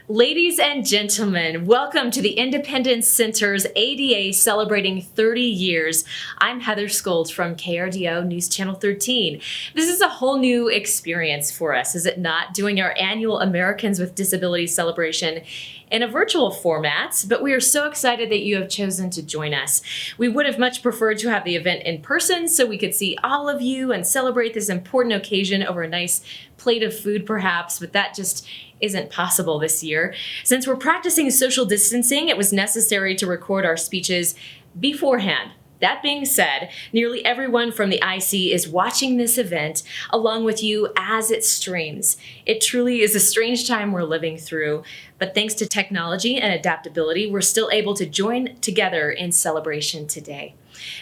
Ladies and gentlemen, welcome to the Independence Center's ADA celebrating 30 years. I'm Heather Skold from KRDO News Channel 13. This is a whole new experience for us, is it not? Doing our annual Americans with Disabilities celebration in a virtual format, but we are so excited that you have chosen to join us. We would have much preferred to have the event in person so we could see all of you and celebrate this important occasion over a nice plate of food perhaps, but that just isn't possible this year. Since we're practicing social distancing, it was necessary to record our speeches beforehand. That being said, nearly everyone from the IC is watching this event along with you as it streams. It truly is a strange time we're living through, but thanks to technology and adaptability, we're still able to join together in celebration today.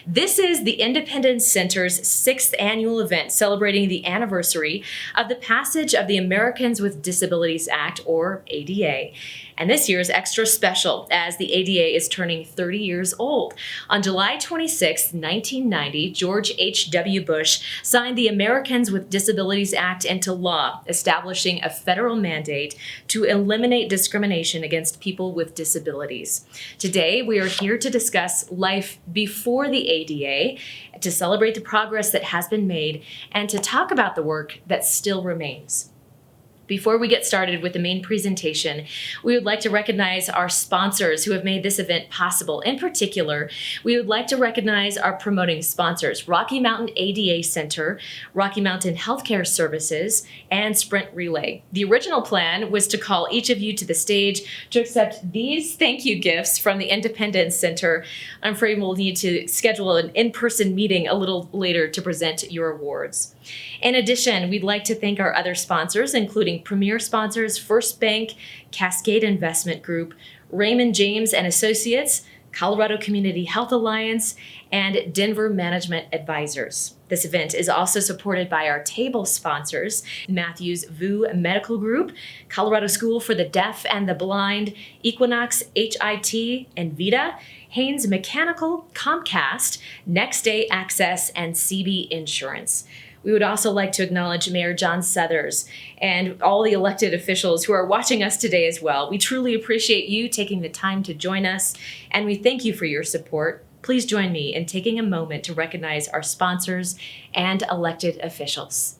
This is the Independence Center's 6th annual event celebrating the anniversary of the passage of the Americans with Disabilities Act, or ADA. And this year is extra special as the ADA is turning 30 years old. On July 26, 1990, George H.W. Bush signed the Americans with Disabilities Act into law, establishing a federal mandate to eliminate discrimination against people with disabilities. Today, we are here to discuss life before the ADA, to celebrate the progress that has been made, and to talk about the work that still remains. Before we get started with the main presentation, we would like to recognize our sponsors who have made this event possible. In particular, we would like to recognize our promoting sponsors, Rocky Mountain ADA Center, Rocky Mountain Healthcare Services, and Sprint Relay. The original plan was to call each of you to the stage to accept these thank you gifts from the Independence Center. I'm afraid we'll need to schedule an in-person meeting a little later to present your awards. In addition, we'd like to thank our other sponsors, including premier sponsors, First Bank, Cascade Investment Group, Raymond James and Associates, Colorado Community Health Alliance, and Denver Management Advisors. This event is also supported by our table sponsors, Matthews VU Medical Group, Colorado School for the Deaf and the Blind, Equinox HIT, and Vida, Haynes Mechanical, Comcast, Next Day Access, and CB Insurance. We would also like to acknowledge Mayor John Suthers and all the elected officials who are watching us today as well. We truly appreciate you taking the time to join us, and we thank you for your support. Please join me in taking a moment to recognize our sponsors and elected officials.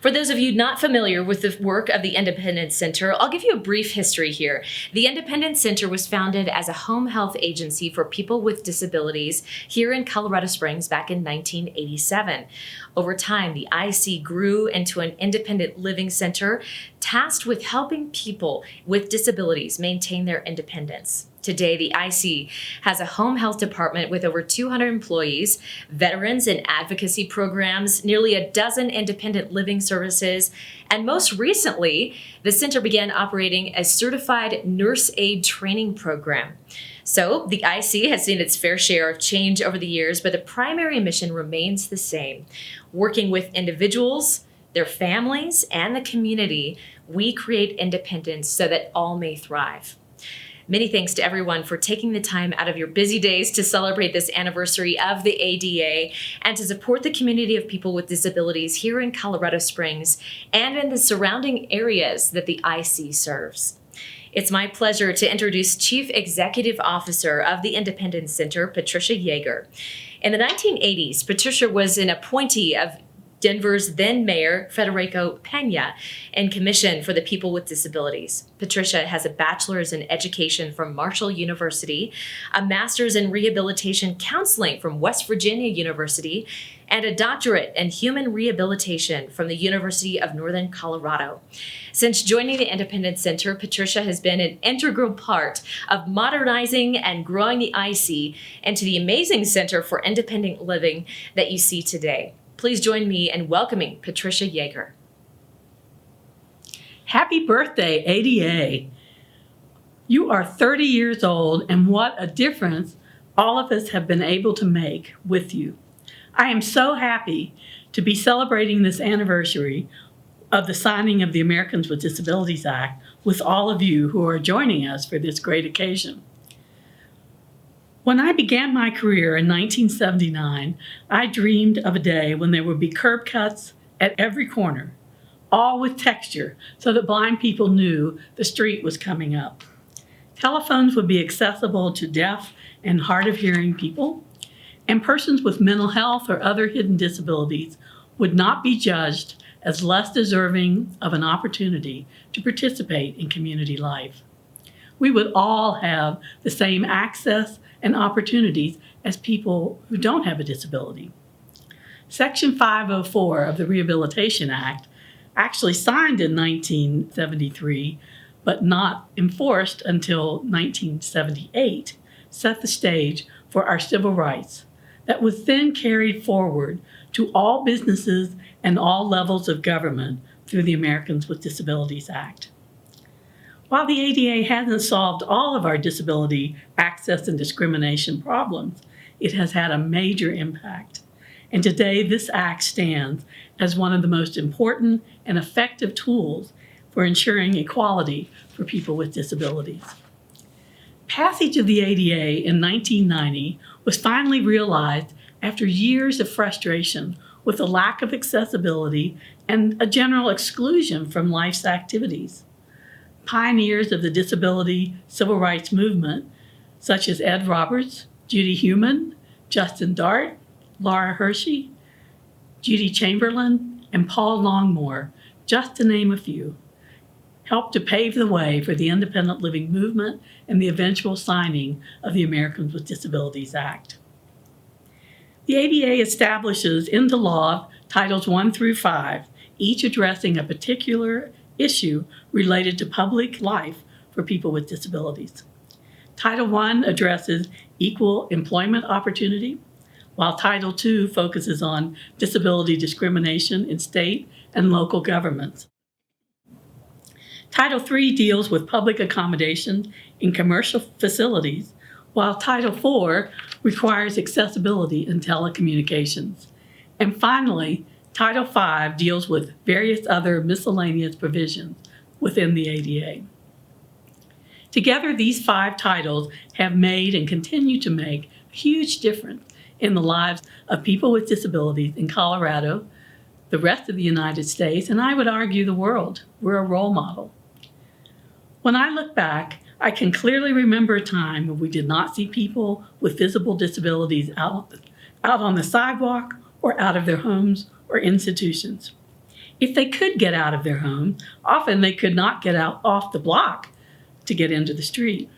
For those of you not familiar with the work of the Independence Center, I'll give you a brief history here. The Independence Center was founded as a home health agency for people with disabilities here in Colorado Springs back in 1987. Over time, the IC grew into an independent living center tasked with helping people with disabilities maintain their independence. Today, the IC has a home health department with over 200 employees, veterans and advocacy programs, nearly a dozen independent living services, and most recently, the center began operating a certified nurse aid training program. So the IC has seen its fair share of change over the years, but the primary mission remains the same. Working with individuals, their families, and the community, we create independence so that all may thrive. Many thanks to everyone for taking the time out of your busy days to celebrate this anniversary of the ADA and to support the community of people with disabilities here in Colorado Springs and in the surrounding areas that the IC serves. It's my pleasure to introduce Chief Executive Officer of the Independence Center, Patricia Yeager. In the 1980s, Patricia was an appointee of Denver's then Mayor, Federico Pena, and Commission for the People with Disabilities. Patricia has a bachelor's in education from Marshall University, a master's in rehabilitation counseling from West Virginia University, and a doctorate in human rehabilitation from the University of Northern Colorado. Since joining the Independence Center, Patricia has been an integral part of modernizing and growing the IC into the amazing Center for Independent Living that you see today. Please join me in welcoming Patricia Yeager. Happy birthday, ADA. You are 30 years old, and what a difference all of us have been able to make with you. I am so happy to be celebrating this anniversary of the signing of the Americans with Disabilities Act with all of you who are joining us for this great occasion. When I began my career in 1979, I dreamed of a day when there would be curb cuts at every corner, all with texture so that blind people knew the street was coming up. Telephones would be accessible to deaf and hard of hearing people, and persons with mental health or other hidden disabilities would not be judged as less deserving of an opportunity to participate in community life. We would all have the same access and opportunities as people who don't have a disability. Section 504 of the Rehabilitation Act, actually signed in 1973, but not enforced until 1978, set the stage for our civil rights that was then carried forward to all businesses and all levels of government through the Americans with Disabilities Act. While the ADA hasn't solved all of our disability access and discrimination problems, it has had a major impact. And today, this act stands as one of the most important and effective tools for ensuring equality for people with disabilities. Passage of the ADA in 1990 was finally realized after years of frustration with a lack of accessibility and a general exclusion from life's activities. Pioneers of the disability civil rights movement, such as Ed Roberts, Judy Heumann, Justin Dart, Laura Hershey, Judy Chamberlain, and Paul Longmore, just to name a few, helped to pave the way for the independent living movement and the eventual signing of the Americans with Disabilities Act. The ADA establishes into law Titles 1 through 5, each addressing a particular issue related to public life for people with disabilities. Title I addresses equal employment opportunity, while Title II focuses on disability discrimination in state and local governments. Title III deals with public accommodation in commercial facilities, while Title IV requires accessibility in telecommunications. And finally, Title V deals with various other miscellaneous provisions within the ADA. Together, these 5 titles have made and continue to make a huge difference in the lives of people with disabilities in Colorado, the rest of the United States, and I would argue the world. We're a role model. When I look back, I can clearly remember a time when we did not see people with visible disabilities out on the sidewalk or out of their homes or institutions. If they could get out of their home, often they could not get out off the block to get into the street.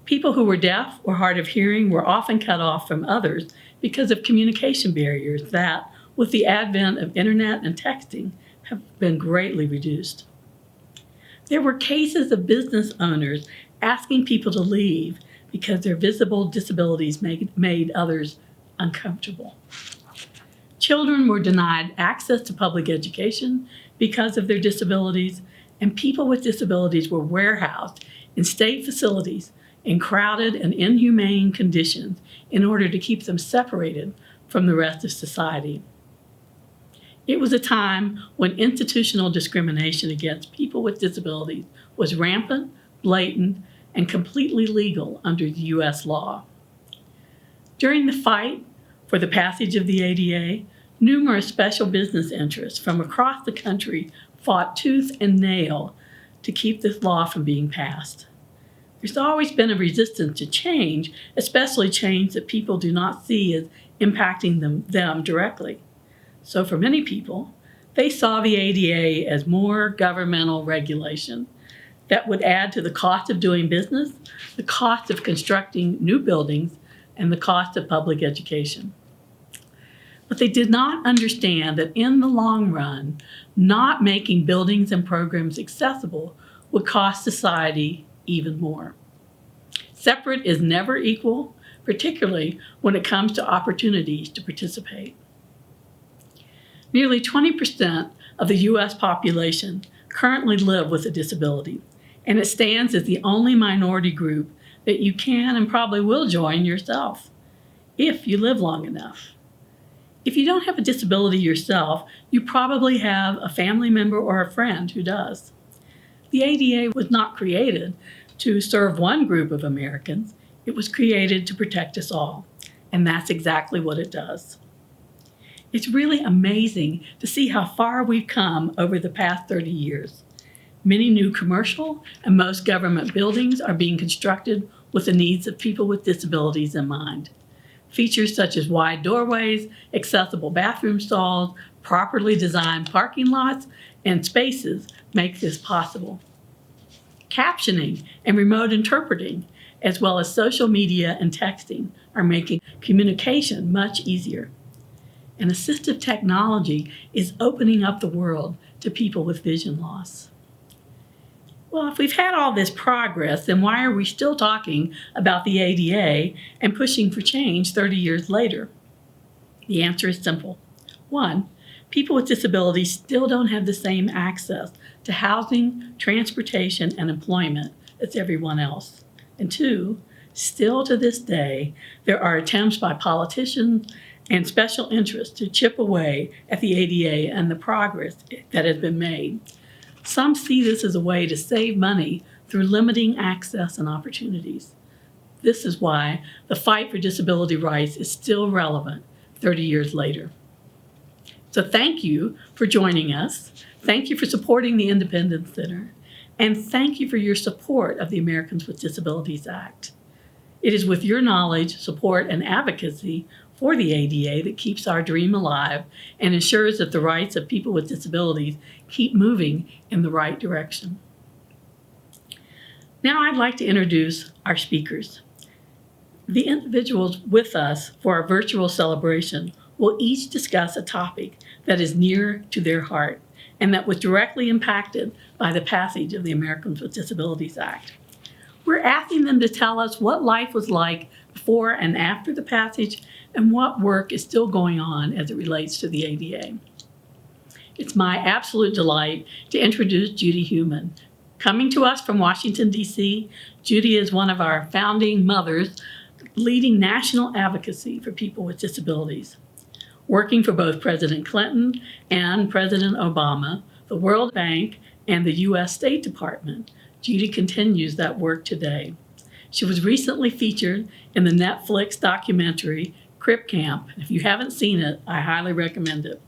People who were deaf or hard of hearing were often cut off from others because of communication barriers that, with the advent of internet and texting, have been greatly reduced. There were cases of business owners asking people to leave because their visible disabilities made others uncomfortable. Children were denied access to public education because of their disabilities, and people with disabilities were warehoused in state facilities in crowded and inhumane conditions in order to keep them separated from the rest of society. It was a time when institutional discrimination against people with disabilities was rampant, blatant, and completely legal under the U.S. law. During the fight for the passage of the ADA, numerous special business interests from across the country fought tooth and nail to keep this law from being passed. There's always been a resistance to change, especially change that people do not see as impacting them directly. So for many people, they saw the ADA as more governmental regulation that would add to the cost of doing business, the cost of constructing new buildings, and the cost of public education. But they did not understand that in the long run, not making buildings and programs accessible would cost society even more. Separate is never equal, particularly when it comes to opportunities to participate. Nearly 20% of the U.S. population currently live with a disability, and it stands as the only minority group that you can and probably will join yourself, if you live long enough. If you don't have a disability yourself, you probably have a family member or a friend who does. The ADA was not created to serve one group of Americans. It was created to protect us all, and that's exactly what it does. It's really amazing to see how far we've come over the past 30 years. Many new commercial and most government buildings are being constructed with the needs of people with disabilities in mind. Features such as wide doorways, accessible bathroom stalls, properly designed parking lots, and spaces make this possible. Captioning and remote interpreting, as well as social media and texting, are making communication much easier. And assistive technology is opening up the world to people with vision loss. Well, if we've had all this progress, then why are we still talking about the ADA and pushing for change 30 years later? The answer is simple. One, people with disabilities still don't have the same access to housing, transportation, and employment as everyone else. And two, still to this day, there are attempts by politicians and special interests to chip away at the ADA and the progress that has been made. Some see this as a way to save money through limiting access and opportunities. This is why the fight for disability rights is still relevant 30 years later. So thank you for joining us. Thank you for supporting the Independence Center. And thank you for your support of the Americans with Disabilities Act. It is with your knowledge, support, and advocacy for the ADA that keeps our dream alive and ensures that the rights of people with disabilities keep moving in the right direction. Now I'd like to introduce our speakers. The individuals with us for our virtual celebration will each discuss a topic that is near to their heart and that was directly impacted by the passage of the Americans with Disabilities Act. We're asking them to tell us what life was like before and after the passage and what work is still going on as it relates to the ADA. It's my absolute delight to introduce Judy Heumann. Coming to us from Washington, D.C., Judy is one of our founding mothers leading national advocacy for people with disabilities. Working for both President Clinton and President Obama, the World Bank, and the U.S. State Department, Judy continues that work today. She was recently featured in the Netflix documentary Crip Camp. If you haven't seen it, I highly recommend it.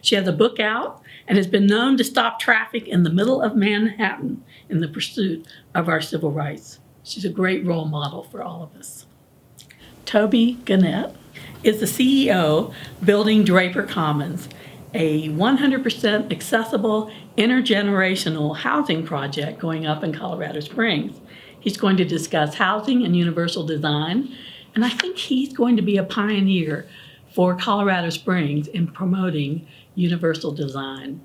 She has a book out and has been known to stop traffic in the middle of Manhattan in the pursuit of our civil rights. She's a great role model for all of us. Toby Gannett is the CEO building Draper Commons, a 100% accessible intergenerational housing project going up in Colorado Springs. He's going to discuss housing and universal design, and I think he's going to be a pioneer for Colorado Springs in promoting universal design.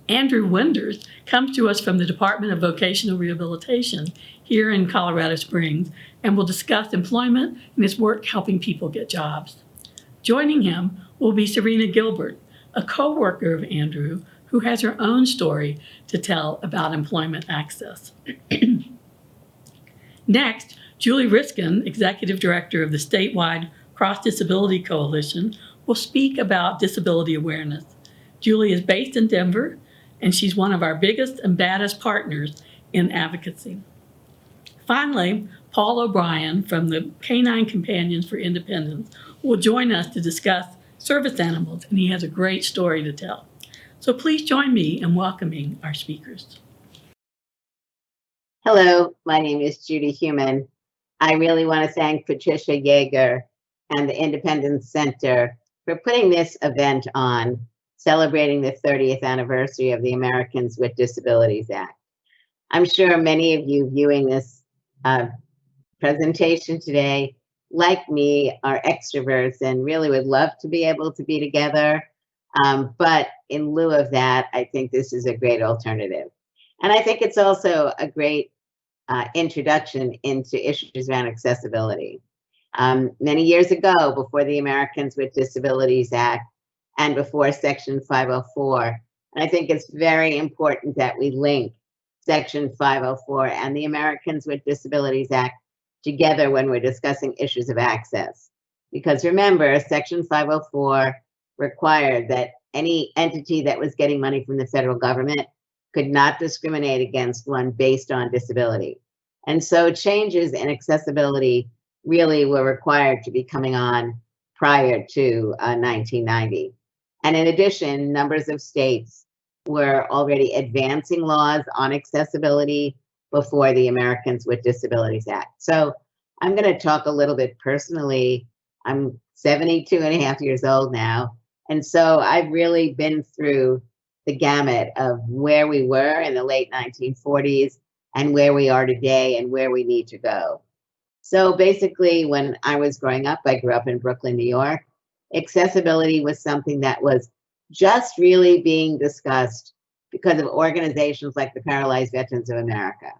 Andrew Winders comes to us from the Department of Vocational Rehabilitation here in Colorado Springs and will discuss employment and his work helping people get jobs. Joining him will be Serina Gilbert, a co-worker of Andrew who has her own story to tell about employment access. Next, Julie Reiskin, Executive Director of the statewide Cross Disability Coalition, will speak about disability awareness. Julie is based in Denver, and she's one of our biggest and baddest partners in advocacy. Finally, Paul O'Brien from the Canine Companions for Independence will join us to discuss service animals, and he has a great story to tell. So please join me in welcoming our speakers. Hello, my name is Judy Heumann. I really want to thank Patricia Yeager and the Independence Center for putting this event on, celebrating the 30th anniversary of the Americans with Disabilities Act. I'm sure many of you viewing this presentation today, like me, are extroverts and really would love to be able to be together. But in lieu of that, I think this is a great alternative. And I think it's also a great introduction into issues around accessibility. Many years ago, before the Americans with Disabilities Act and before Section 504, and I think it's very important that we link Section 504 and the Americans with Disabilities Act together when we're discussing issues of access. Because remember, Section 504 required that any entity that was getting money from the federal government could not discriminate against one based on disability. And so changes in accessibility really were required to be coming on prior to 1990. And in addition, numbers of states were already advancing laws on accessibility before the Americans with Disabilities Act. So I'm going to talk a little bit personally. I'm 72 and a half years old now. And so I've really been through the gamut of where we were in the late 1940s and where we are today and where we need to go. So basically, when I was growing up, I grew up in Brooklyn, New York. Accessibility was something that was just really being discussed because of organizations like the Paralyzed Veterans of America.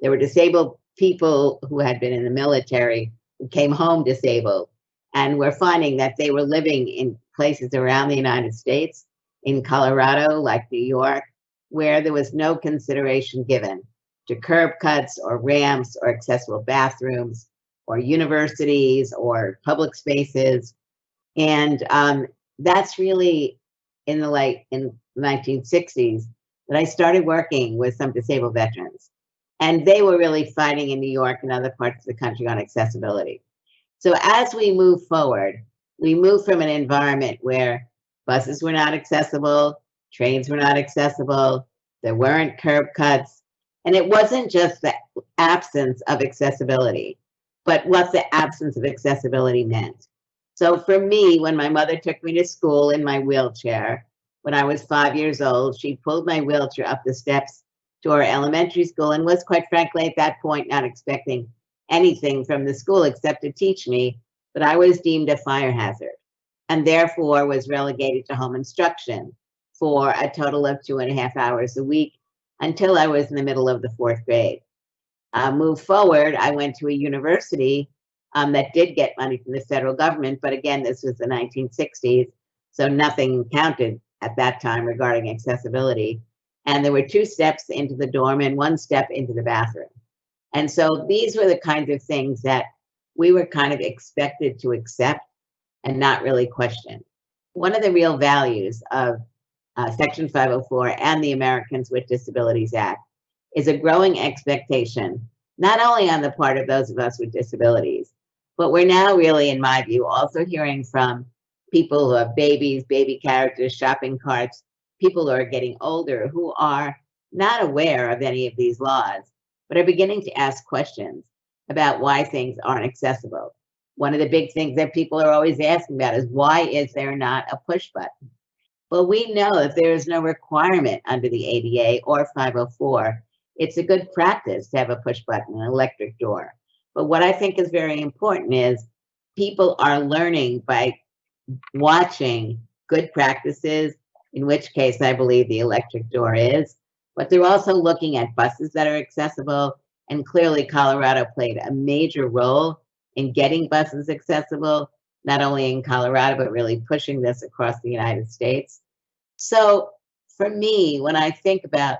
There were disabled people who had been in the military who came home disabled and were finding that they were living in places around the United States, in Colorado, like New York, where there was no consideration given to curb cuts or ramps or accessible bathrooms or universities or public spaces. And that's really in the 1960s that I started working with some disabled veterans. And they were really fighting in New York and other parts of the country on accessibility. So as we move forward, we move from an environment where buses were not accessible, trains were not accessible, there weren't curb cuts, and it wasn't just the absence of accessibility, but what the absence of accessibility meant. So for me, when my mother took me to school in my wheelchair, when I was 5 years old, she pulled my wheelchair up the steps to our elementary school and was, quite frankly, at that point, not expecting anything from the school except to teach me that I was deemed a fire hazard and therefore was relegated to home instruction for a total of 2.5 hours a week until I was in the middle of the 4th grade. Moved forward, I went to a university that did get money from the federal government, but again, this was the 1960s, so nothing counted at that time regarding accessibility. And there were 2 steps into the dorm and 1 step into the bathroom. And so these were the kinds of things that we were kind of expected to accept and not really question. One of the real values of Section 504 and the Americans with Disabilities Act is a growing expectation, not only on the part of those of us with disabilities, but we're now really, in my view, also hearing from people who have babies, baby carriages, shopping carts, people who are getting older who are not aware of any of these laws, but are beginning to ask questions about why things aren't accessible. One of the big things that people are always asking about is, why is there not a push button? Well, we know that there is no requirement under the ADA or 504. It's a good practice to have a push button, an electric door. But what I think is very important is people are learning by watching good practices, in which case I believe the electric door is, but they're also looking at buses that are accessible. And clearly Colorado played a major role in getting buses accessible, not only in Colorado, but really pushing this across the United States. So for me, when I think about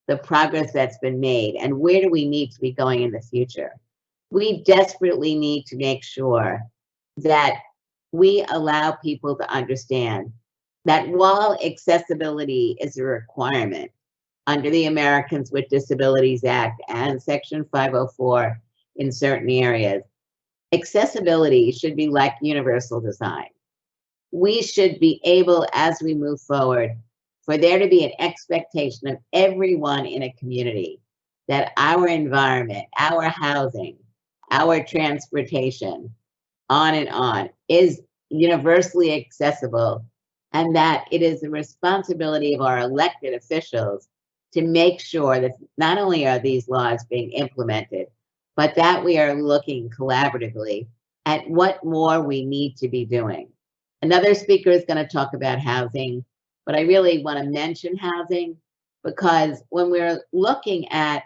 the progress that's been made and where do we need to be going in the future, we desperately need to make sure that we allow people to understand that while accessibility is a requirement under the Americans with Disabilities Act and Section 504 in certain areas, accessibility should be like universal design. We should be able, as we move forward, for there to be an expectation of everyone in a community that our environment, our housing, our transportation, on and on, is universally accessible, and that it is the responsibility of our elected officials to make sure that not only are these laws being implemented, but that we are looking collaboratively at what more we need to be doing. Another speaker is going to talk about housing, but I really want to mention housing because when we're looking at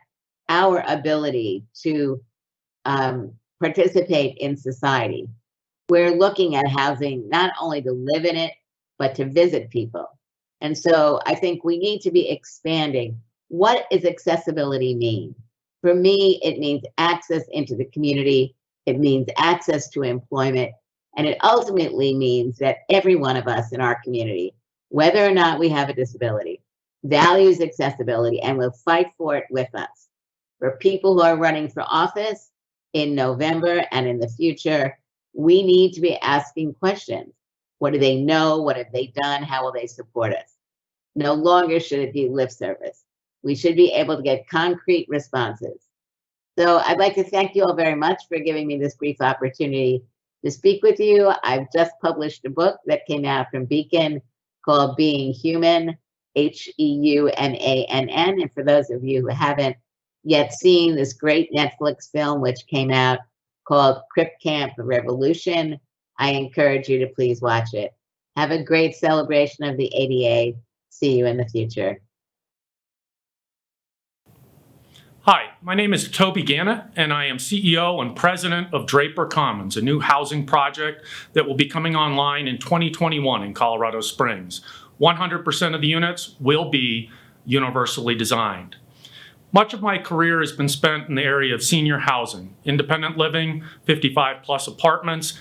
our ability to participate in society, we're looking at housing not only to live in it, but to visit people. And so I think we need to be expanding. What does accessibility mean? For me, it means access into the community. It means access to employment. And it ultimately means that every one of us in our community, whether or not we have a disability, values accessibility and will fight for it with us. For people who are running for office in November and in the future, we need to be asking questions. What do they know? What have they done? How will they support us? No longer should it be lip service. We should be able to get concrete responses. So I'd like to thank you all very much for giving me this brief opportunity to speak with you. I've just published a book that came out from Beacon called Being Human, Heumann. And for those of you who haven't yet seen this great Netflix film, which came out called Crip Camp Revolution, I encourage you to please watch it. Have a great celebration of the ADA. See you in the future. Hi, my name is Toby Gannett, and I am CEO and President of Draper Commons, a new housing project that will be coming online in 2021 in Colorado Springs. 100% of the units will be universally designed. Much of my career has been spent in the area of senior housing, independent living, 55+ apartments,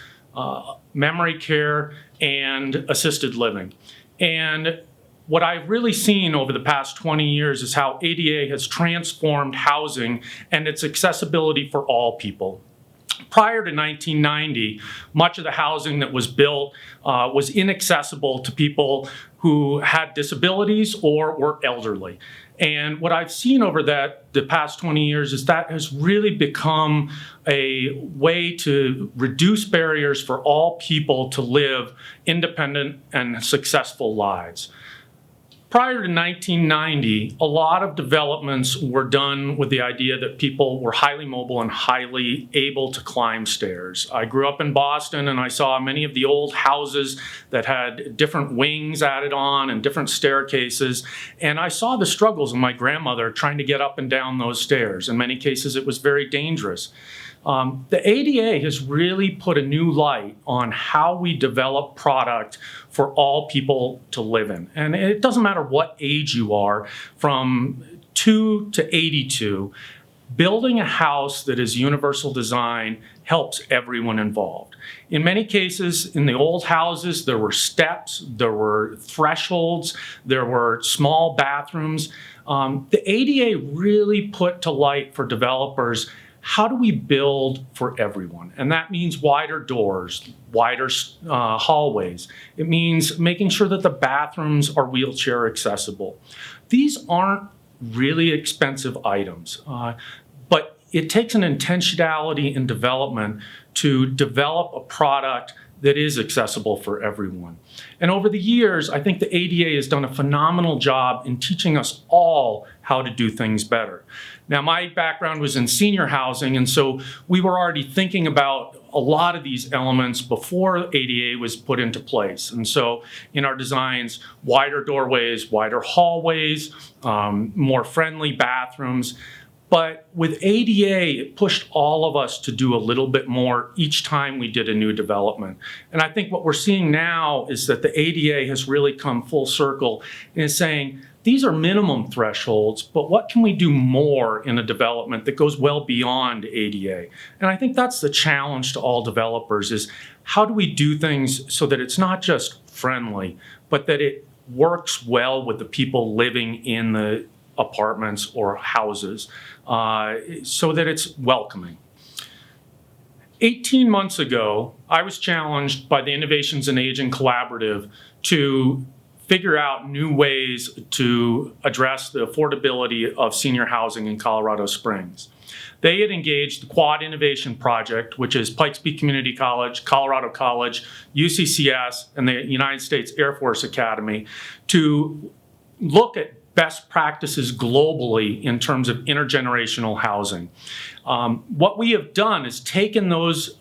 memory care, and assisted living. And what I've really seen over the past 20 years is how ADA has transformed housing and its accessibility for all people. Prior to 1990, much of the housing that was built was inaccessible to people who had disabilities or were elderly. And what I've seen over the past 20 years is that has really become a way to reduce barriers for all people to live independent and successful lives. Prior to 1990, a lot of developments were done with the idea that people were highly mobile and highly able to climb stairs. I grew up in Boston, and I saw many of the old houses that had different wings added on and different staircases, and I saw the struggles of my grandmother trying to get up and down those stairs. In many cases, it was very dangerous. The ADA has really put a new light on how we develop product for all people to live in. And it doesn't matter what age you are, from 2 to 82, building a house that is universal design helps everyone involved. In many cases, in the old houses, there were steps, there were thresholds, there were small bathrooms. The ADA really put to light for developers, how do we build for everyone? And that means wider doors, wider hallways. It means making sure that the bathrooms are wheelchair accessible. These aren't really expensive items, but it takes an intentionality in development to develop a product that is accessible for everyone. And over the years, I think the ADA has done a phenomenal job in teaching us all how to do things better. Now, my background was in senior housing, and so we were already thinking about a lot of these elements before ADA was put into place. And so in our designs, wider doorways, wider hallways, more friendly bathrooms. But with ADA, it pushed all of us to do a little bit more each time we did a new development. And I think what we're seeing now is that the ADA has really come full circle and is saying, these are minimum thresholds, but what can we do more in a development that goes well beyond ADA? And I think that's the challenge to all developers, is how do we do things so that it's not just friendly, but that it works well with the people living in the apartments or houses, so that it's welcoming. 18 months ago, I was challenged by the Innovations in Aging Collaborative to figure out new ways to address the affordability of senior housing in Colorado Springs. They had engaged the Quad Innovation Project, which is Pikes Peak Community College, Colorado College, UCCS, and the United States Air Force Academy, to look at best practices globally in terms of intergenerational housing. What we have done is taken those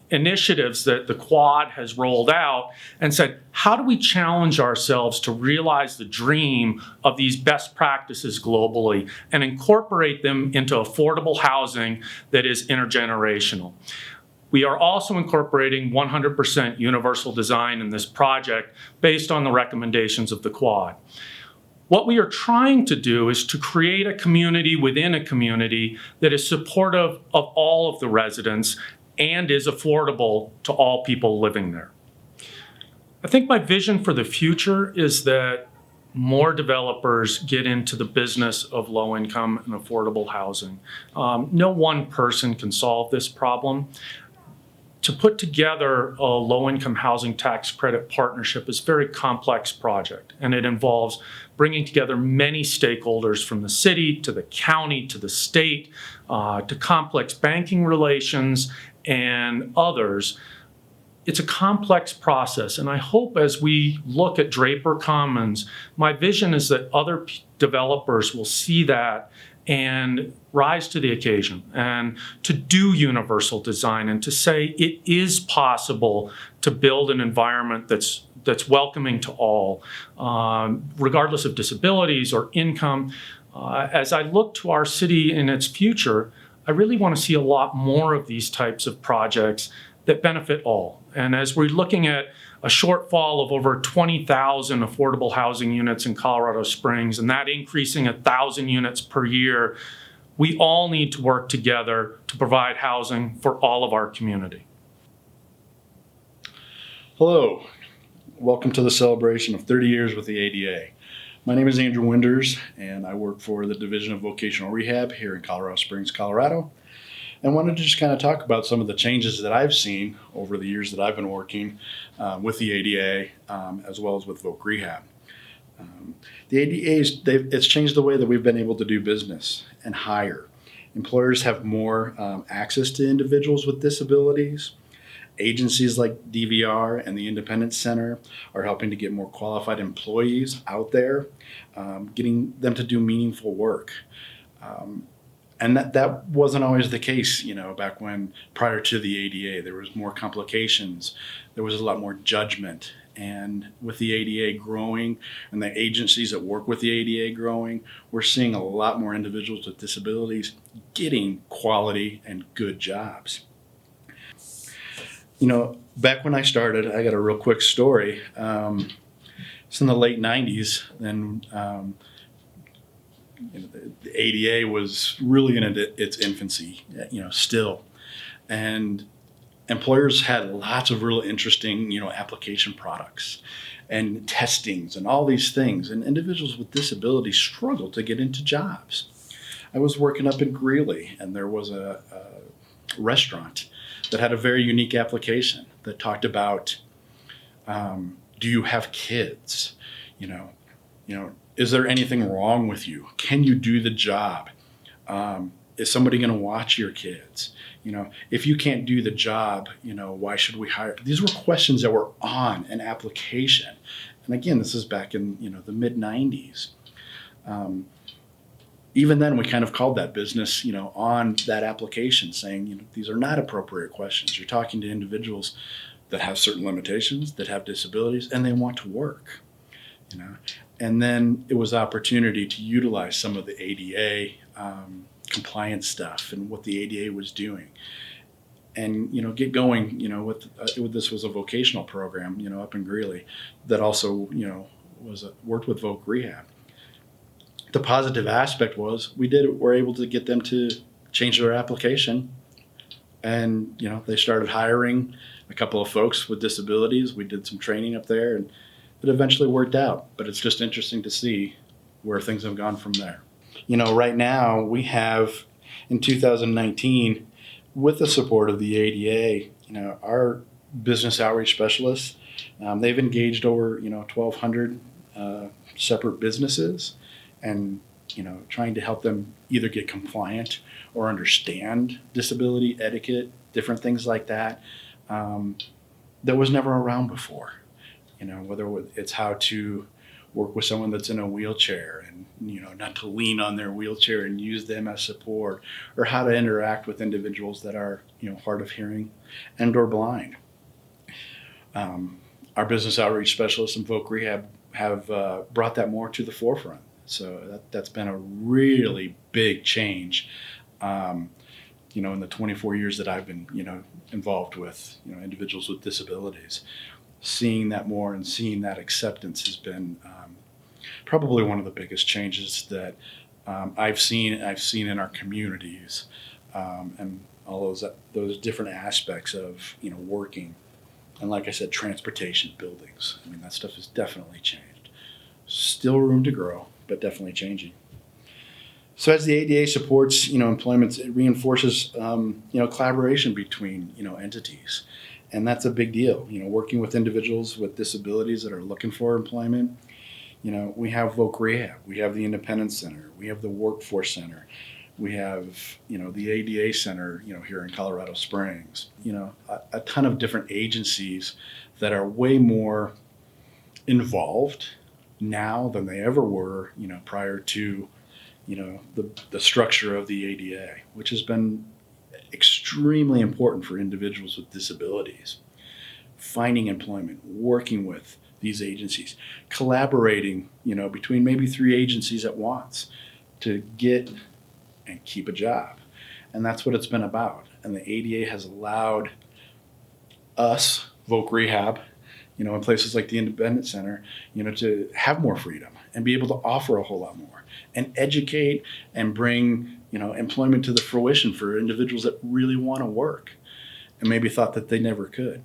initiatives that the Quad has rolled out and said, how do we challenge ourselves to realize the dream of these best practices globally and incorporate them into affordable housing that is intergenerational? We are also incorporating 100% universal design in this project based on the recommendations of the Quad. What we are trying to do is to create a community within a community that is supportive of all of the residents and is affordable to all people living there. I think my vision for the future is that more developers get into the business of low income and affordable housing. No one person can solve this problem. to put together a low-income housing tax credit partnership is a very complex project, and it involves bringing together many stakeholders from the city to the county to the state to complex banking relations and others. It's a complex process, and I hope as we look at Draper Commons, my vision is that other developers will see that and rise to the occasion and to do universal design and to say it is possible to build an environment that's welcoming to all, regardless of disabilities or income. As I look to our city in its future, I really want to see a lot more of these types of projects that benefit all. And as we're looking at a shortfall of over 20,000 affordable housing units in Colorado Springs, and that increasing 1,000 units per year, we all need to work together to provide housing for all of our community. Hello, welcome to the celebration of 30 years with the ADA. My name is Andrew Winders, and I work for the Division of Vocational Rehab here in Colorado Springs, Colorado. And wanted to just kind of talk about some of the changes that I've seen over the years that I've been working with the ADA, as well as with Voc Rehab. The ADA, it's changed the way that we've been able to do business and hire. Employers have more access to individuals with disabilities. Agencies like DVR and the Independence Center are helping to get more qualified employees out there, getting them to do meaningful work. And that wasn't always the case, back when, prior to the ADA, there was more complications. There was a lot more judgment. And with the ADA growing and the agencies that work with the ADA growing, we're seeing a lot more individuals with disabilities getting quality and good jobs. Back when I started, I got a real quick story. It's in the late 90s, and the ADA was really in its infancy, still. And employers had lots of really interesting, application products and testings and all these things. And individuals with disabilities struggled to get into jobs. I was working up in Greeley, and there was a restaurant that had a very unique application that talked about, do you have kids? Is there anything wrong with you? Can you do the job? Is somebody going to watch your kids? If you can't do the job, why should we hire? These were questions that were on an application. And again, this is back in, the mid 90s. Even then we kind of called that business, on that application saying, these are not appropriate questions. You're talking to individuals that have certain limitations, that have disabilities, and they want to work, And then it was opportunity to utilize some of the ADA compliance stuff and what the ADA was doing, and get going. With this was a vocational program, up in Greeley, that also worked with Voc Rehab. The positive aspect was we're able to get them to change their application, and they started hiring a couple of folks with disabilities. We did some training up there, and it eventually worked out, but it's just interesting to see where things have gone from there. Right now we have, in 2019, with the support of the ADA, our business outreach specialists, they've engaged over, 1,200 separate businesses, and, trying to help them either get compliant or understand disability etiquette, different things like that, that was never around before. Whether it's how to work with someone that's in a wheelchair and, not to lean on their wheelchair and use them as support, or how to interact with individuals that are, hard of hearing and or blind. Our business outreach specialists in Voc Rehab have brought that more to the forefront. So that's been a really big change, in the 24 years that I've been, involved with, individuals with disabilities. Seeing that more and seeing that acceptance has been probably one of the biggest changes that I've seen in our communities, and all those different aspects of working, and like I said, transportation, buildings. That stuff has definitely changed. Still room to grow, but definitely changing. So as the ADA supports, employment, it reinforces, collaboration between, entities. And that's a big deal, working with individuals with disabilities that are looking for employment. We have Voc Rehab, we have the Independence Center, we have the Workforce Center, we have, the ADA Center, here in Colorado Springs, a ton of different agencies that are way more involved now than they ever were, prior to, the structure of the ADA, which has been extremely important for individuals with disabilities. Finding employment, working with these agencies, collaborating, between maybe 3 agencies at once to get and keep a job. And that's what it's been about. And the ADA has allowed us, Voc Rehab, in places like the Independence Center, to have more freedom and be able to offer a whole lot more and educate and bring, employment to the fruition for individuals that really want to work and maybe thought that they never could.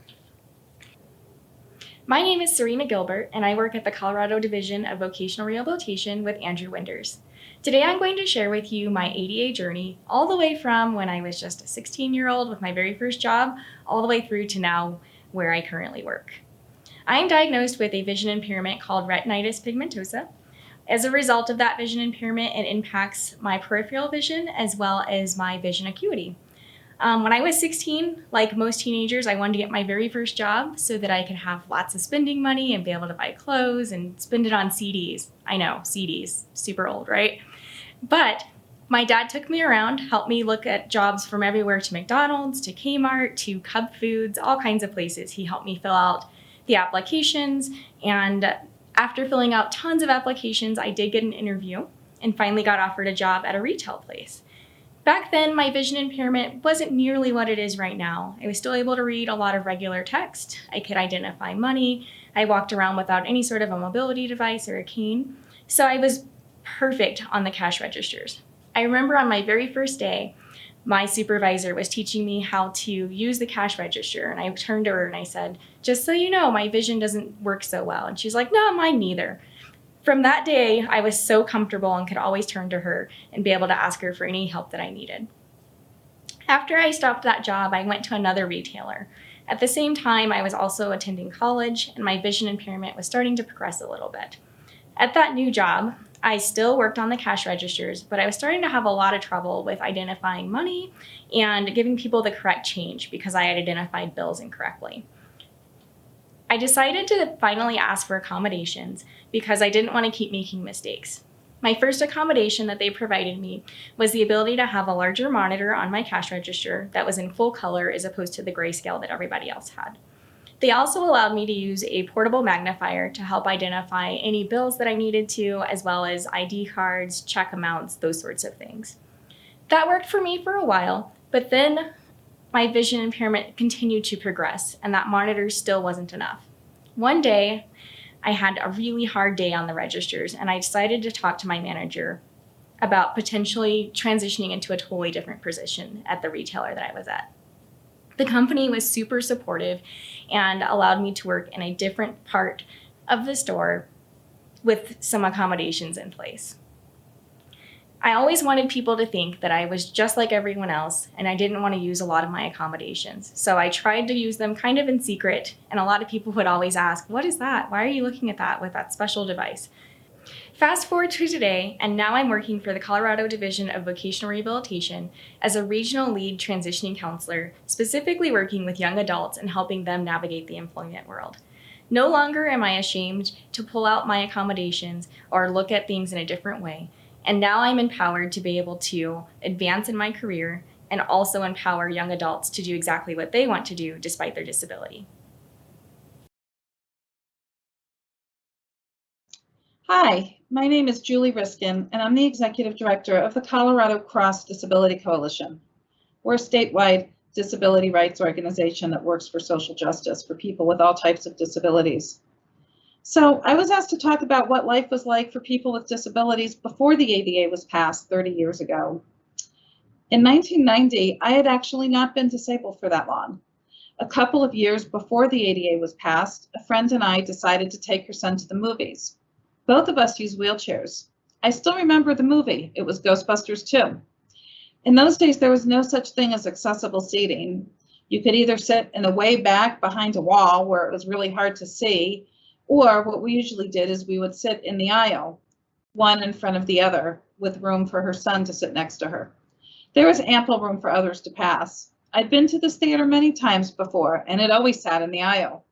My name is Serina Gilbert, and I work at the Colorado Division of Vocational Rehabilitation with Andrew Winders. Today I'm going to share with you my ADA journey, all the way from when I was just a 16-year-old with my very first job, all the way through to now where I currently work. I am diagnosed with a vision impairment called retinitis pigmentosa. As a result of that vision impairment, it impacts my peripheral vision as well as my vision acuity. When I was 16, like most teenagers, I wanted to get my very first job so that I could have lots of spending money and be able to buy clothes and spend it on CDs. I know, CDs, super old, right? But my dad took me around, helped me look at jobs from everywhere to McDonald's, to Kmart, to Cub Foods, all kinds of places. He helped me fill out the applications, and after filling out tons of applications, I did get an interview and finally got offered a job at a retail place. Back then, my vision impairment wasn't nearly what it is right now. I was still able to read a lot of regular text. I could identify money. I walked around without any sort of a mobility device or a cane. So I was perfect on the cash registers. I remember on my very first day, my supervisor was teaching me how to use the cash register. And I turned to her and I said, just so you know, my vision doesn't work so well. And she's like, no, mine neither. From that day, I was so comfortable and could always turn to her and be able to ask her for any help that I needed. After I stopped that job, I went to another retailer. At the same time, I was also attending college and my vision impairment was starting to progress a little bit. At that new job, I still worked on the cash registers, but I was starting to have a lot of trouble with identifying money and giving people the correct change because I had identified bills incorrectly. I decided to finally ask for accommodations because I didn't want to keep making mistakes. My first accommodation that they provided me was the ability to have a larger monitor on my cash register that was in full color as opposed to the grayscale that everybody else had. They also allowed me to use a portable magnifier to help identify any bills that I needed to, as well as ID cards, check amounts, those sorts of things. That worked for me for a while, but then my vision impairment continued to progress, and that monitor still wasn't enough. One day, I had a really hard day on the registers, and I decided to talk to my manager about potentially transitioning into a totally different position at the retailer that I was at. The company was super supportive and allowed me to work in a different part of the store with some accommodations in place. I always wanted people to think that I was just like everyone else, and I didn't want to use a lot of my accommodations. So I tried to use them kind of in secret, and a lot of people would always ask, what is that? Why are you looking at that with that special device? Fast forward to today, and now I'm working for the Colorado Division of Vocational Rehabilitation as a regional lead transitioning counselor, specifically working with young adults and helping them navigate the employment world. No longer am I ashamed to pull out my accommodations or look at things in a different way. And now I'm empowered to be able to advance in my career and also empower young adults to do exactly what they want to do despite their disability. Hi, my name is Judy Reiskin, and I'm the Executive Director of the Colorado Cross Disability Coalition. We're a statewide disability rights organization that works for social justice for people with all types of disabilities. So I was asked to talk about what life was like for people with disabilities before the ADA was passed 30 years ago. In 1990, I had actually not been disabled for that long. A couple of years before the ADA was passed, a friend and I decided to take her son to the movies. Both of us use wheelchairs. I still remember the movie. It was Ghostbusters 2. In those days, there was no such thing as accessible seating. You could either sit in the way back behind a wall where it was really hard to see, or what we usually did is we would sit in the aisle, one in front of the other, with room for her son to sit next to her. There was ample room for others to pass. I'd been to this theater many times before, and it always sat in the aisle.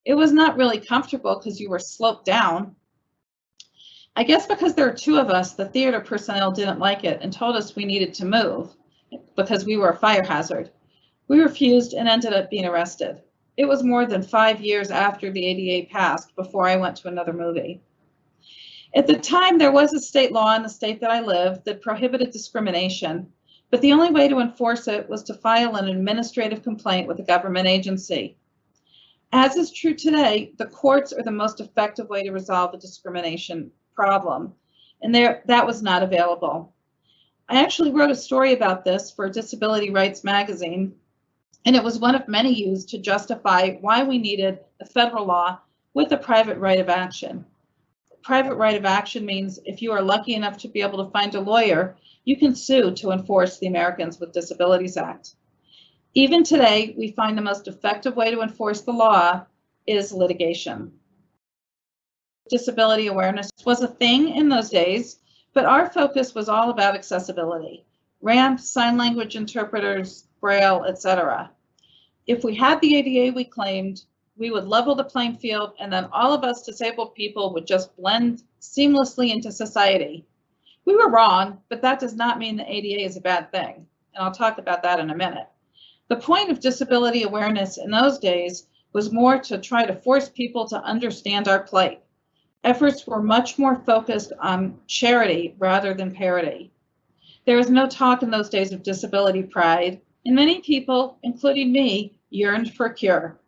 It was not really comfortable because you were sloped down. I guess because there were two of us, the theater personnel didn't like it and told us we needed to move because we were a fire hazard. We refused and ended up being arrested. It was more than 5 years after the ADA passed before I went to another movie. At the time, there was a state law in the state that I lived that prohibited discrimination, but the only way to enforce it was to file an administrative complaint with a government agency. As is true today, the courts are the most effective way to resolve a discrimination problem, and that was not available. I actually wrote a story about this for Disability Rights magazine, and it was one of many used to justify why we needed a federal law with a private right of action. Private right of action means if you are lucky enough to be able to find a lawyer, you can sue to enforce the Americans with Disabilities Act. Even today, we find the most effective way to enforce the law is litigation. Disability awareness was a thing in those days, but our focus was all about accessibility, ramps, sign language interpreters, Braille, etc. If we had the ADA we claimed, we would level the playing field, and then all of us disabled people would just blend seamlessly into society. We were wrong, but that does not mean the ADA is a bad thing, and I'll talk about that in a minute. The point of disability awareness in those days was more to try to force people to understand our plight. Efforts were much more focused on charity rather than parity. There was no talk in those days of disability pride, and many people, including me, yearned for a cure.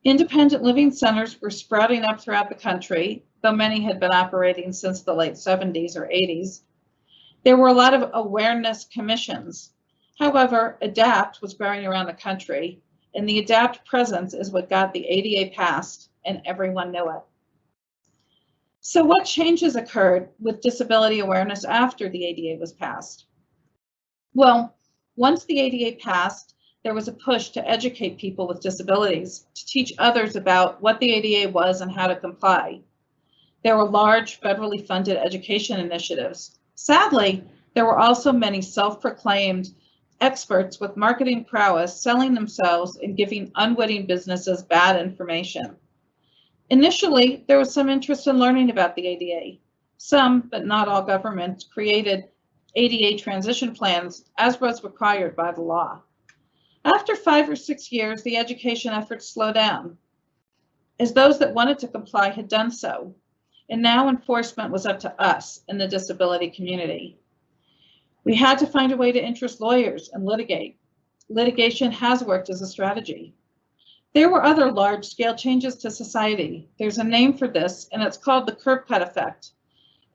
Independent living centers were sprouting up throughout the country, though many had been operating since the late 70s or 80s. There were a lot of awareness commissions. However, ADAPT was growing around the country, and the ADAPT presence is what got the ADA passed, and everyone knew it. So what changes occurred with disability awareness after the ADA was passed? Well, once the ADA passed, there was a push to educate people with disabilities, to teach others about what the ADA was and how to comply. There were large federally funded education initiatives. Sadly, there were also many self-proclaimed experts with marketing prowess selling themselves and giving unwitting businesses bad information. Initially, there was some interest in learning about the ADA. Some, but not all governments, created ADA transition plans as was required by the law. After 5 or 6 years, the education efforts slowed down, as those that wanted to comply had done so, and now enforcement was up to us in the disability community. We had to find a way to interest lawyers and litigate. Litigation has worked as a strategy. There were other large-scale changes to society. There's a name for this, and it's called the curb cut effect.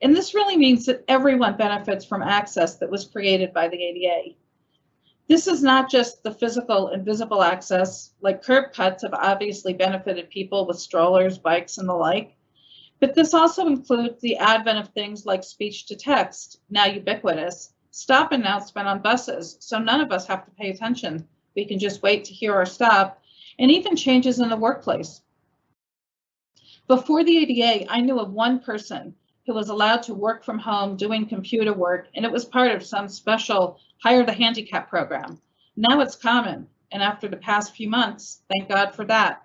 And this really means that everyone benefits from access that was created by the ADA. This is not just the physical and visible access, like curb cuts have obviously benefited people with strollers, bikes, and the like, but this also includes the advent of things like speech to text, now ubiquitous, stop announcement on buses, so none of us have to pay attention. We can just wait to hear our stop, and even changes in the workplace. Before the ADA, I knew of one person who was allowed to work from home doing computer work, and it was part of some special hire the handicap program. Now it's common, and after the past few months, thank God for that.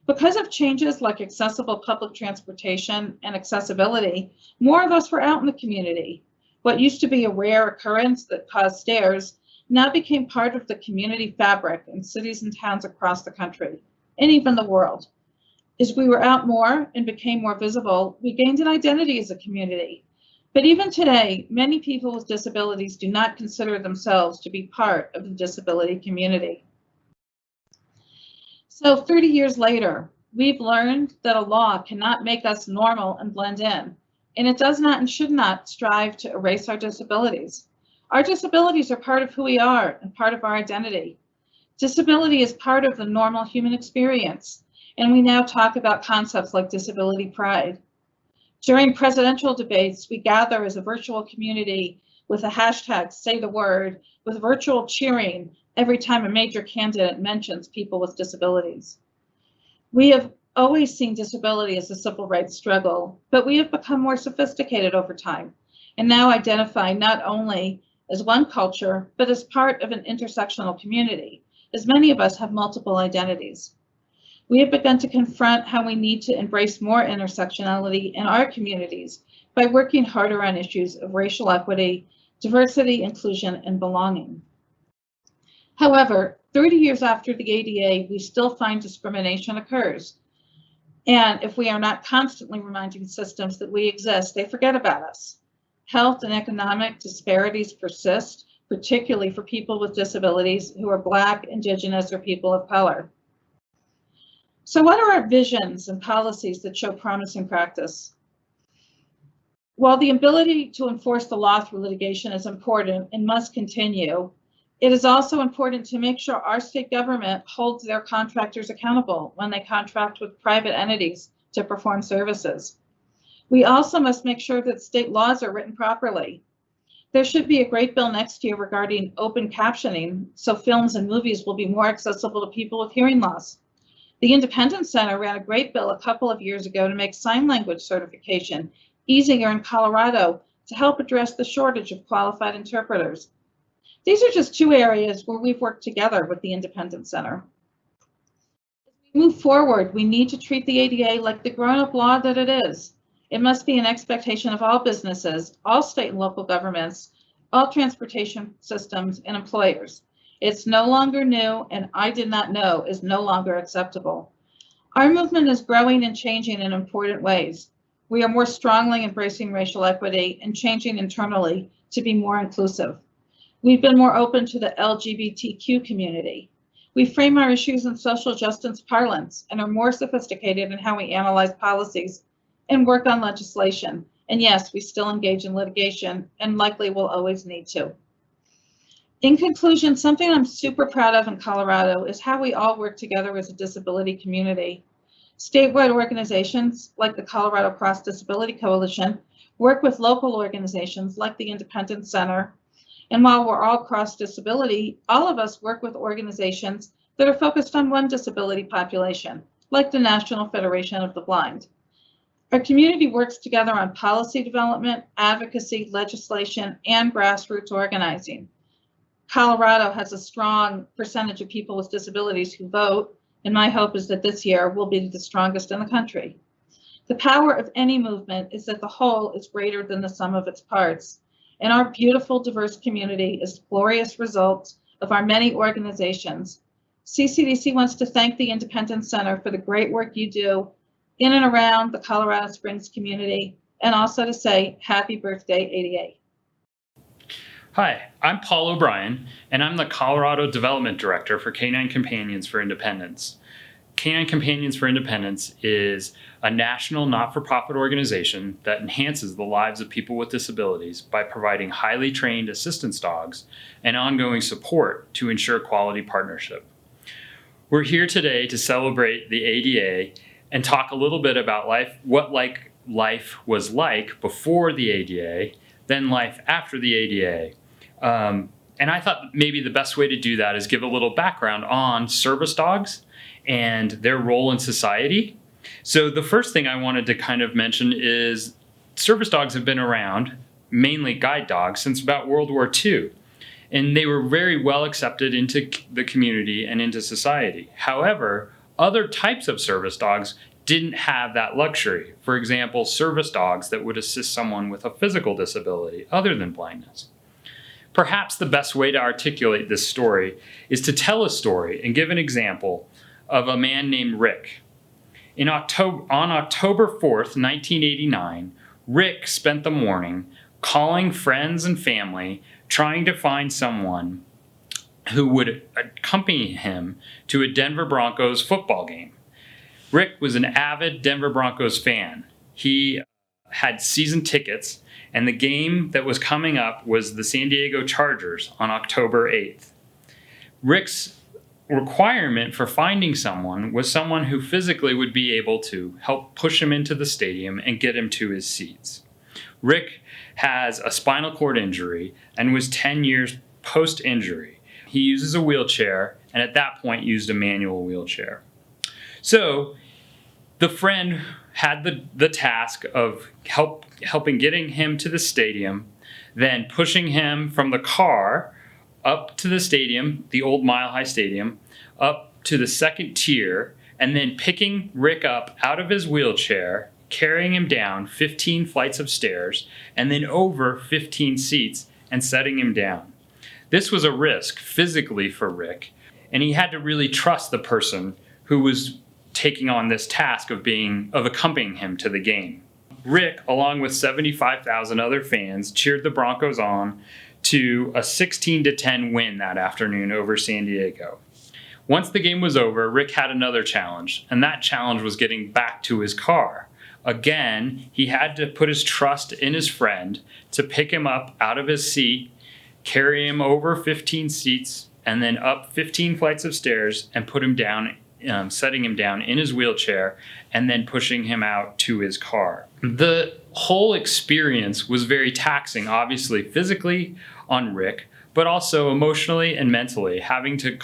Because of changes like accessible public transportation and accessibility, more of us were out in the community. What used to be a rare occurrence that caused stares now became part of the community fabric in cities and towns across the country, and even the world. As we were out more and became more visible, we gained an identity as a community. But even today, many people with disabilities do not consider themselves to be part of the disability community. So 30 years later, we've learned that a law cannot make us normal and blend in, and it does not and should not strive to erase our disabilities. Our disabilities are part of who we are and part of our identity. Disability is part of the normal human experience, and we now talk about concepts like disability pride. During presidential debates, we gather as a virtual community with a hashtag Say the Word, with virtual cheering every time a major candidate mentions people with disabilities. We have always seen disability as a civil rights struggle, but we have become more sophisticated over time and now identify not only as one culture, but as part of an intersectional community, as many of us have multiple identities. We have begun to confront how we need to embrace more intersectionality in our communities by working harder on issues of racial equity, diversity, inclusion, and belonging. However, 30 years after the ADA, we still find discrimination occurs. And if we are not constantly reminding systems that we exist, they forget about us. Health and economic disparities persist, particularly for people with disabilities who are Black, Indigenous, or people of color. So what are our visions and policies that show promising practice? While the ability to enforce the law through litigation is important and must continue, it is also important to make sure our state government holds their contractors accountable when they contract with private entities to perform services. We also must make sure that state laws are written properly. There should be a great bill next year regarding open captioning, so films and movies will be more accessible to people with hearing loss. The Independence Center ran a great bill a couple of years ago to make sign language certification easier in Colorado to help address the shortage of qualified interpreters. These are just two areas where we've worked together with the Independence Center. As we move forward, we need to treat the ADA like the grown-up law that it is. It must be an expectation of all businesses, all state and local governments, all transportation systems, and employers. It's no longer new, and I did not know is no longer acceptable. Our movement is growing and changing in important ways. We are more strongly embracing racial equity and changing internally to be more inclusive. We've been more open to the LGBTQ community. We frame our issues in social justice parlance and are more sophisticated in how we analyze policies and work on legislation. And yes, we still engage in litigation and likely will always need to. In conclusion, something I'm super proud of in Colorado is how we all work together as a disability community. Statewide organizations like the Colorado Cross Disability Coalition work with local organizations like the Independence Center. And while we're all cross disability, all of us work with organizations that are focused on one disability population, like the National Federation of the Blind. Our community works together on policy development, advocacy, legislation, and grassroots organizing. Colorado has a strong percentage of people with disabilities who vote, and my hope is that this year will be the strongest in the country. The power of any movement is that the whole is greater than the sum of its parts, and our beautiful, diverse community is the glorious result of our many organizations. CCDC wants to thank the Independence Center for the great work you do in and around the Colorado Springs community, and also to say happy birthday, ADA. Hi, I'm Paul O'Brien, and I'm the Colorado Development Director for Canine Companions for Independence. Canine Companions for Independence is a national not-for-profit organization that enhances the lives of people with disabilities by providing highly trained assistance dogs and ongoing support to ensure quality partnership. We're here today to celebrate the ADA and talk a little bit about what life was like before the ADA, then life after the ADA. And I thought maybe the best way to do that is give a little background on service dogs and their role in society. So the first thing I wanted to kind of mention is service dogs have been around, mainly guide dogs, since about World War II. And they were very well accepted into the community and into society. However, other types of service dogs didn't have that luxury. For example, service dogs that would assist someone with a physical disability other than blindness. Perhaps the best way to articulate this story is to tell a story and give an example of a man named Rick. On October 4th, 1989, Rick spent the morning calling friends and family, trying to find someone who would accompany him to a Denver Broncos football game. Rick was an avid Denver Broncos fan. He had season tickets, and the game that was coming up was the San Diego Chargers on October 8th. Rick's requirement for finding someone was someone who physically would be able to help push him into the stadium and get him to his seats. Rick has a spinal cord injury and was 10 years post-injury. He uses a wheelchair, and at that point used a manual wheelchair. So the friend had the task of helping getting him to the stadium, then pushing him from the car up to the stadium, the old Mile High Stadium, up to the second tier, and then picking Rick up out of his wheelchair, carrying him down 15 flights of stairs, and then over 15 seats and setting him down. This was a risk physically for Rick, and he had to really trust the person who was taking on this task of accompanying him to the game. Rick, along with 75,000 other fans, cheered the Broncos on to a 16-10 win that afternoon over San Diego. Once the game was over, Rick had another challenge, and that challenge was getting back to his car. Again, he had to put his trust in his friend to pick him up out of his seat, carry him over 15 seats, and then up 15 flights of stairs and put him down, setting him down in his wheelchair, and then pushing him out to his car. The whole experience was very taxing, obviously physically on Rick, but also emotionally and mentally, having to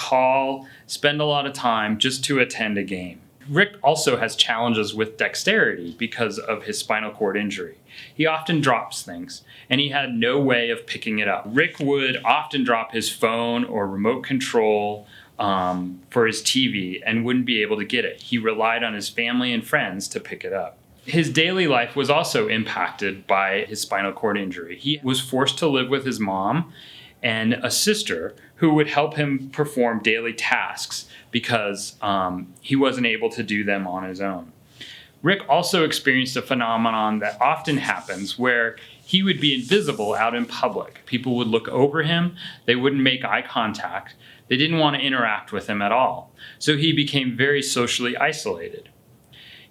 spend a lot of time just to attend a game. Rick also has challenges with dexterity because of his spinal cord injury. He often drops things, and he had no way of picking it up. Rick would often drop his phone or remote control for his TV and wouldn't be able to get it. He relied on his family and friends to pick it up. His daily life was also impacted by his spinal cord injury. He was forced to live with his mom and a sister who would help him perform daily tasks because he wasn't able to do them on his own. Rick also experienced a phenomenon that often happens where he would be invisible out in public. People would look over him, they wouldn't make eye contact, they didn't want to interact with him at all. So he became very socially isolated.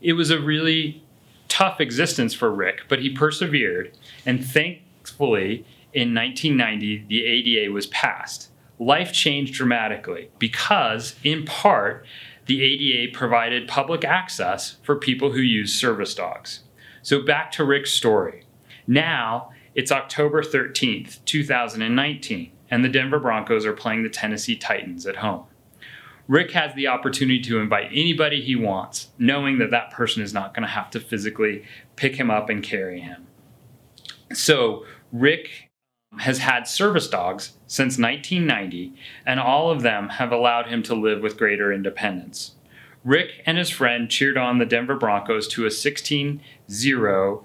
It was a really tough existence for Rick, but he persevered, and thankfully, in 1990, the ADA was passed. Life changed dramatically because, in part, the ADA provided public access for people who use service dogs. So back to Rick's story. Now, it's October 13th, 2019, and the Denver Broncos are playing the Tennessee Titans at home. Rick has the opportunity to invite anybody he wants, knowing that that person is not going to have to physically pick him up and carry him. So Rick has had service dogs since 1990, and all of them have allowed him to live with greater independence. Rick and his friend cheered on the Denver Broncos to a 16-0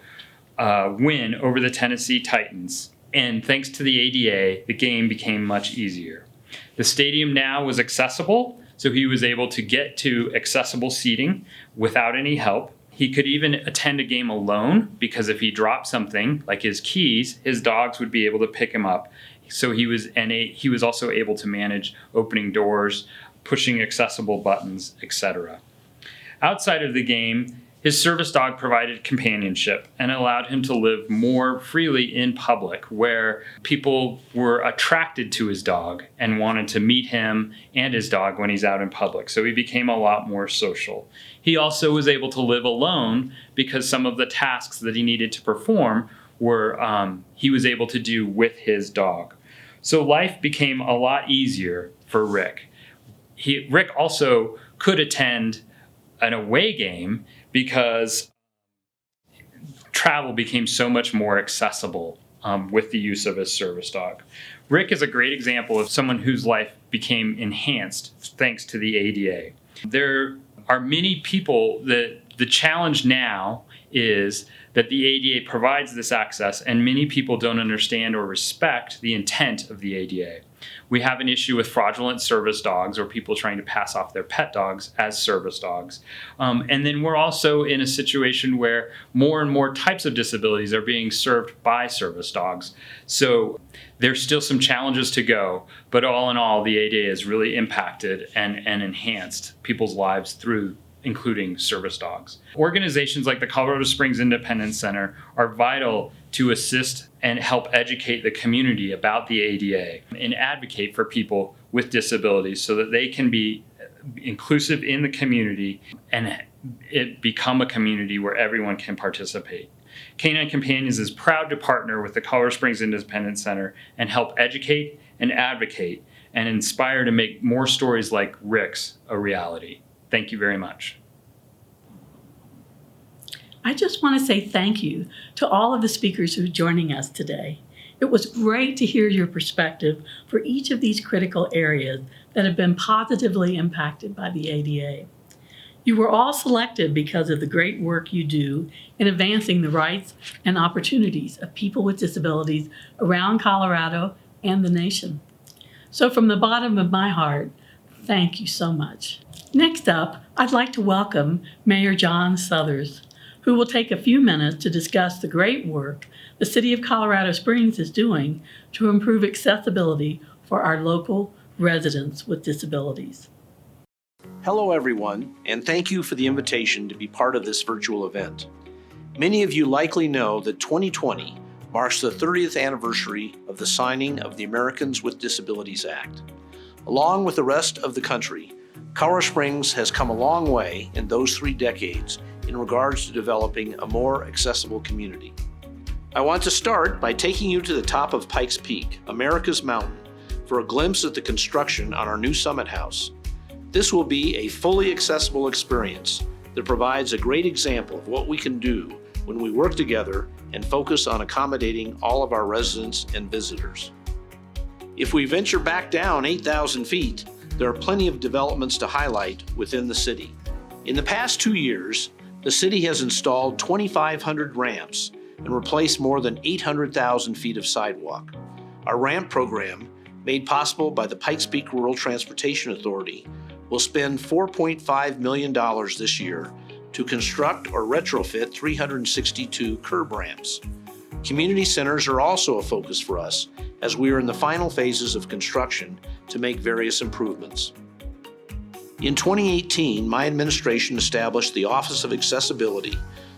win over the Tennessee Titans, and thanks to the ADA, the game became much easier. The stadium now was accessible, so he was able to get to accessible seating without any help. He could even attend a game alone because if he dropped something like his keys, his dogs would be able to pick him up. So he was also able to manage opening doors, pushing accessible buttons, etc. Outside of the game, his service dog provided companionship and allowed him to live more freely in public, where people were attracted to his dog and wanted to meet him and his dog when he's out in public. So he became a lot more social. He also was able to live alone because some of the tasks that he needed to perform he was able to do with his dog. So life became a lot easier for Rick. Rick also could attend an away game because travel became so much more accessible with the use of his service dog. Rick is a great example of someone whose life became enhanced thanks to the ADA. There are many people that the challenge now is that the ADA provides this access, and many people don't understand or respect the intent of the ADA. We have an issue with fraudulent service dogs or people trying to pass off their pet dogs as service dogs. And then we're also in a situation where more and more types of disabilities are being served by service dogs. So there's still some challenges to go, but all in all, the ADA has really impacted and enhanced people's lives through including service dogs. Organizations like the Colorado Springs Independence Center are vital to assist and help educate the community about the ADA and advocate for people with disabilities so that they can be inclusive in the community and it become a community where everyone can participate. Canine Companions is proud to partner with the Colorado Springs Independence Center and help educate and advocate and inspire to make more stories like Rick's a reality. Thank you very much. I just want to say thank you to all of the speakers who are joining us today. It was great to hear your perspective for each of these critical areas that have been positively impacted by the ADA. You were all selected because of the great work you do in advancing the rights and opportunities of people with disabilities around Colorado and the nation. So from the bottom of my heart, thank you so much. Next up, I'd like to welcome Mayor John Suthers, who will take a few minutes to discuss the great work the City of Colorado Springs is doing to improve accessibility for our local residents with disabilities. Hello everyone, and thank you for the invitation to be part of this virtual event. Many of you likely know that 2020 marks the 30th anniversary of the signing of the Americans with Disabilities Act. Along with the rest of the country, Colorado Springs has come a long way in those 3 decades in regards to developing a more accessible community. I want to start by taking you to the top of Pikes Peak, America's mountain, for a glimpse at the construction on our new Summit House. This will be a fully accessible experience that provides a great example of what we can do when we work together and focus on accommodating all of our residents and visitors. If we venture back down 8,000 feet, there are plenty of developments to highlight within the city. In the past 2 years, the city has installed 2,500 ramps and replaced more than 800,000 feet of sidewalk. Our ramp program, made possible by the Pikes Peak Rural Transportation Authority, will spend $4.5 million this year to construct or retrofit 362 curb ramps. Community centers are also a focus for us as we are in the final phases of construction to make various improvements. In 2018, my administration established the Office of Accessibility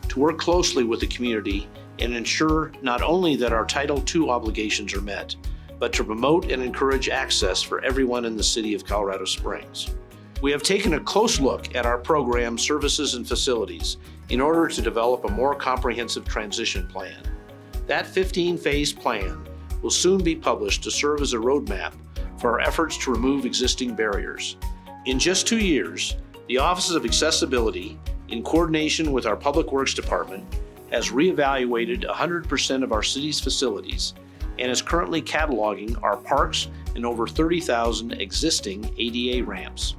to work closely with the community and ensure not only that our Title II obligations are met, but to promote and encourage access for everyone in the city of Colorado Springs. We have taken a close look at our program, services, and facilities in order to develop a more comprehensive transition plan. That 15-phase plan will soon be published to serve as a roadmap for our efforts to remove existing barriers. In just 2 years, the Office of Accessibility, in coordination with our Public Works Department, has reevaluated 100% of our city's facilities and is currently cataloging our parks and over 30,000 existing ADA ramps.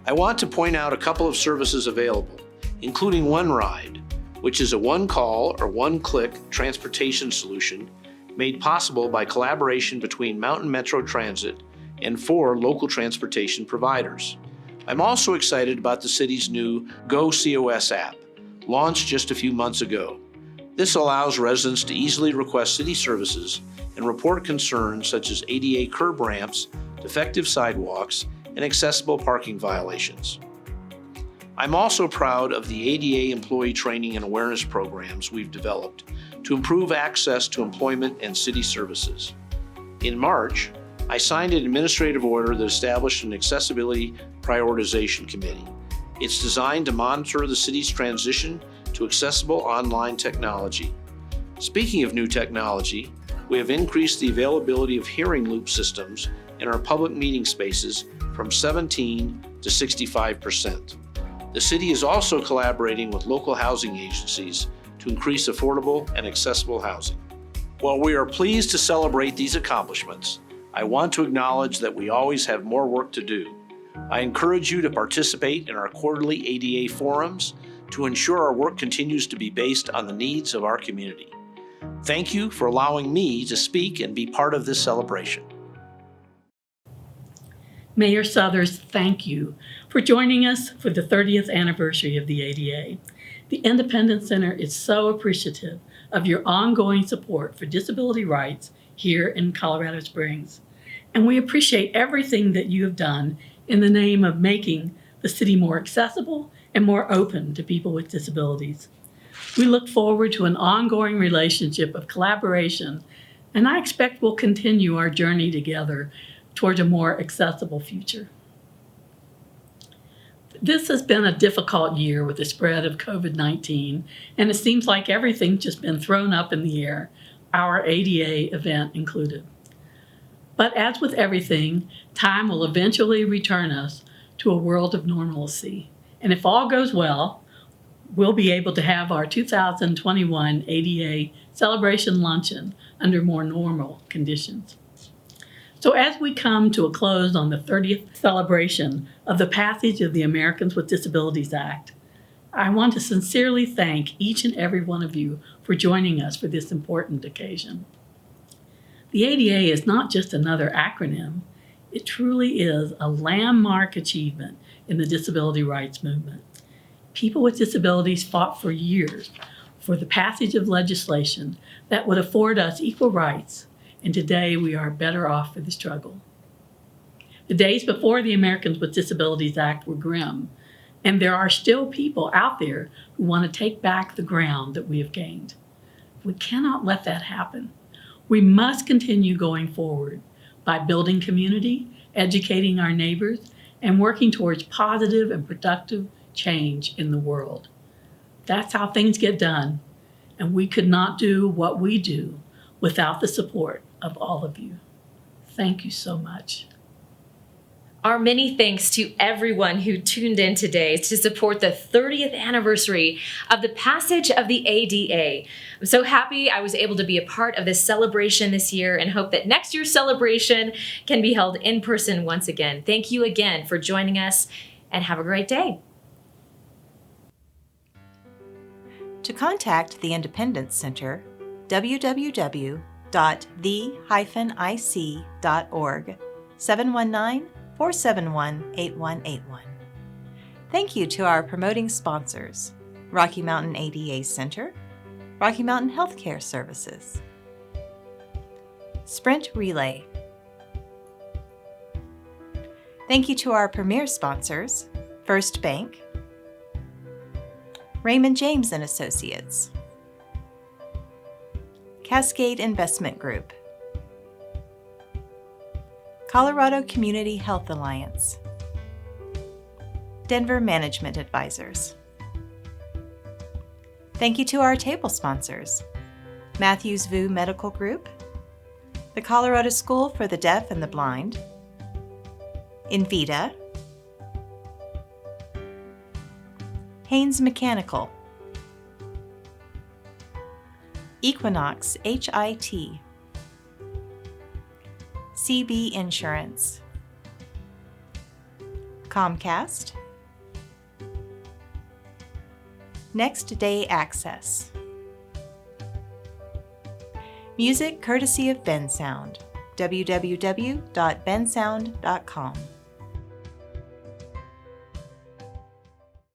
I want to point out a couple of services available, including One Ride, which is a one-call or one-click transportation solution made possible by collaboration between Mountain Metro Transit and 4 local transportation providers. I'm also excited about the city's new Go COS app, launched just a few months ago. This allows residents to easily request city services and report concerns such as ADA curb ramps, defective sidewalks, and accessible parking violations. I'm also proud of the ADA employee training and awareness programs we've developed to improve access to employment and city services. In March, I signed an administrative order that established an accessibility prioritization committee. It's designed to monitor the city's transition to accessible online technology. Speaking of new technology, we have increased the availability of hearing loop systems in our public meeting spaces from 17 to 65%. The city is also collaborating with local housing agencies to increase affordable and accessible housing. While we are pleased to celebrate these accomplishments, I want to acknowledge that we always have more work to do. I encourage you to participate in our quarterly ADA forums to ensure our work continues to be based on the needs of our community. Thank you for allowing me to speak and be part of this celebration. Mayor Suthers, thank you for joining us for the 30th anniversary of the ADA. The Independence Center is so appreciative of your ongoing support for disability rights here in Colorado Springs. And we appreciate everything that you have done in the name of making the city more accessible and more open to people with disabilities. We look forward to an ongoing relationship of collaboration, and I expect we'll continue our journey together towards a more accessible future. This has been a difficult year with the spread of COVID-19, and it seems like everything's just been thrown up in the air, our ADA event included. But as with everything, time will eventually return us to a world of normalcy. And if all goes well, we'll be able to have our 2021 ADA celebration luncheon under more normal conditions. So as we come to a close on the 30th celebration of the passage of the Americans with Disabilities Act, I want to sincerely thank each and every one of you for joining us for this important occasion. The ADA is not just another acronym, it truly is a landmark achievement in the disability rights movement. People with disabilities fought for years for the passage of legislation that would afford us equal rights, and today we are better off for the struggle. The days before the Americans with Disabilities Act were grim, and there are still people out there who want to take back the ground that we have gained. We cannot let that happen. We must continue going forward by building community, educating our neighbors, and working towards positive and productive change in the world. That's how things get done, and we could not do what we do without the support of all of you. Thank you so much. Our many thanks to everyone who tuned in today to support the 30th anniversary of the passage of the ADA. I'm so happy I was able to be a part of this celebration this year and hope that next year's celebration can be held in person once again. Thank you again for joining us, and have a great day. To contact the Independence Center, www.the-ic.org, 719-471-8181. Thank you to our promoting sponsors, Rocky Mountain ADA Center, Rocky Mountain Healthcare Services, Sprint Relay. Thank you to our premier sponsors, First Bank, Raymond James & Associates, CASCADE Investment Group, Colorado Community Health Alliance, Denver Management Advisors. Thank you to our table sponsors, Matthews VU Medical Group, the Colorado School for the Deaf and the Blind, Invita, Haynes Mechanical, Equinox HIT, CB Insurance, Comcast, Next Day Access. Music courtesy of Ben Sound, www.bensound.com.